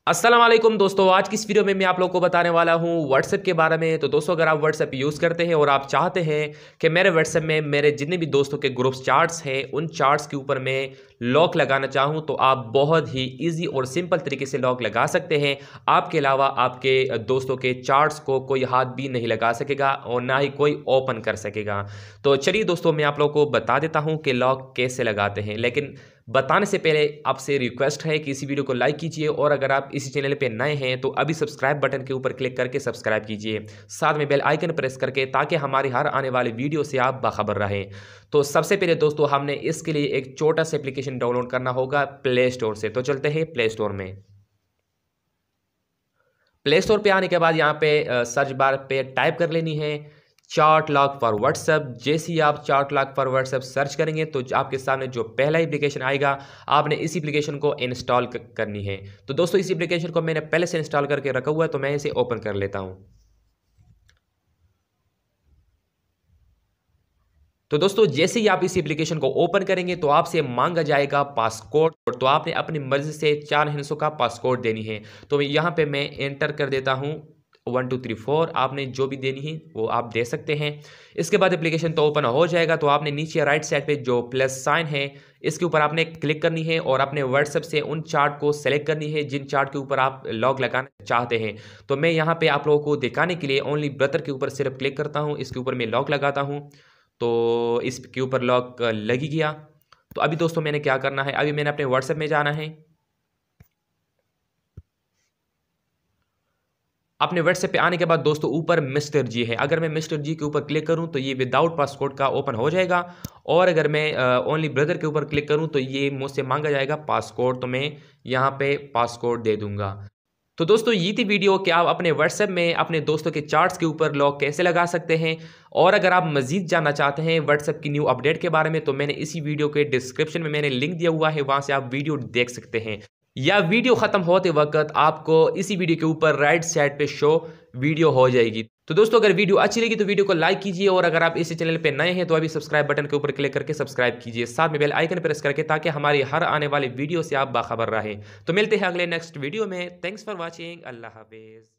अस्सलाम वालेकुम दोस्तों, आज की इस वीडियो में मैं आप लोगों को बताने वाला हूं व्हाट्सएप के बारे में। तो दोस्तों, अगर आप व्हाट्सएप यूज़ करते हैं और आप चाहते हैं कि मेरे व्हाट्सएप में मेरे जितने भी दोस्तों के ग्रुप्स चार्ट्स हैं उन चार्ट्स के ऊपर मैं लॉक लगाना चाहूं तो आप बहुत ही इजी और सिंपल तरीके से लॉक लगा सकते हैं। आपके अलावा आपके दोस्तों के चार्ट्स को कोई हाथ भी नहीं लगा सकेगा और ना ही कोई ओपन कर सकेगा। तो चलिए दोस्तों, मैं आप लोगों को बता देता हूँ कि लॉक कैसे लगाते हैं। लेकिन बताने से पहले आपसे रिक्वेस्ट है कि इसी वीडियो को लाइक कीजिए और अगर आप इसी चैनल पे नए हैं तो अभी सब्सक्राइब बटन के ऊपर क्लिक करके सब्सक्राइब कीजिए, साथ में बेल आइकन प्रेस करके, ताकि हमारी हर आने वाली वीडियो से आप बाखबर रहें। तो सबसे पहले दोस्तों, हमने इसके लिए एक छोटा सा एप्लीकेशन डाउनलोड करना होगा प्ले स्टोर से। तो चलते हैं प्ले स्टोर में। प्ले स्टोर पे आने के बाद यहाँ पे सर्च बार पे टाइप कर लेनी है चार्ट लॉक फॉर व्हाट्सएप। जैसे ही आप chart lock for WhatsApp search करेंगे तो आपके सामने जो पहला एप्लीकेशन आएगा, आपने इस एप्लीकेशन को इंस्टॉल करनी है। तो दोस्तों, इस एप्लीकेशन को मैंने पहले से इंस्टॉल करके रखा हुआ है, तो मैं इसे ओपन कर लेता हूँ। तो दोस्तों, जैसे ही आप इस एप्लीकेशन को ओपन करेंगे तो आपसे मांगा जाएगा पासकोड। तो आपने अपनी मर्जी से 4 हिस्सों का पासकोड देनी है। तो यहाँ पे मैं एंटर कर देता हूँ 1 2 3 4। आपने जो भी देनी है वो आप दे सकते हैं। इसके बाद एप्लीकेशन तो ओपन हो जाएगा। तो आपने नीचे राइट साइड पे जो प्लस साइन है इसके ऊपर आपने क्लिक करनी है और अपने व्हाट्सएप से उन चार्ट को सेलेक्ट करनी है जिन चार्ट के ऊपर आप लॉग लगाना चाहते हैं। तो मैं यहाँ पे आप लोगों को दिखाने के लिए ओनली ब्रदर के ऊपर सिर्फ क्लिक करता हूँ। इसके ऊपर मैं लॉक लगाता हूँ तो इसके ऊपर लॉक लग ही गया। तो अभी दोस्तों, मैंने क्या करना है, अभी मैंने अपने व्हाट्सएप में जाना है। अपने व्हाट्सएप पे आने के बाद दोस्तों, ऊपर मिस्टर जी है। अगर मैं मिस्टर जी के ऊपर क्लिक करूं तो ये विदाउट पासकोड का ओपन हो जाएगा। और अगर मैं ओनली ब्रदर के ऊपर क्लिक करूं तो ये मुझसे मांगा जाएगा पासकोड। तो मैं यहाँ पे पासकोड दे दूंगा। तो दोस्तों, ये थी वीडियो कि आप अपने व्हाट्सएप में अपने दोस्तों के चार्ट्स के ऊपर लॉक कैसे लगा सकते हैं। और अगर आप मजीद जानना चाहते हैं व्हाट्सएप की न्यू अपडेट के बारे में तो मैंने इसी वीडियो के डिस्क्रिप्शन में मैंने लिंक दिया हुआ है, वहां से आप वीडियो देख सकते हैं। या वीडियो खत्म होते वक्त आपको इसी वीडियो के ऊपर राइट साइड पे शो वीडियो हो जाएगी। तो दोस्तों, अगर वीडियो अच्छी लगी तो वीडियो को लाइक कीजिए और अगर आप इस चैनल पे नए हैं तो अभी सब्सक्राइब बटन के ऊपर क्लिक करके सब्सक्राइब कीजिए, साथ में बेल आइकन प्रेस करके, ताकि हमारी हर आने वाली वीडियो से आप बाखबर रहें। तो मिलते हैं अगले नेक्स्ट वीडियो में। Thanks for watching. Allah Hafiz.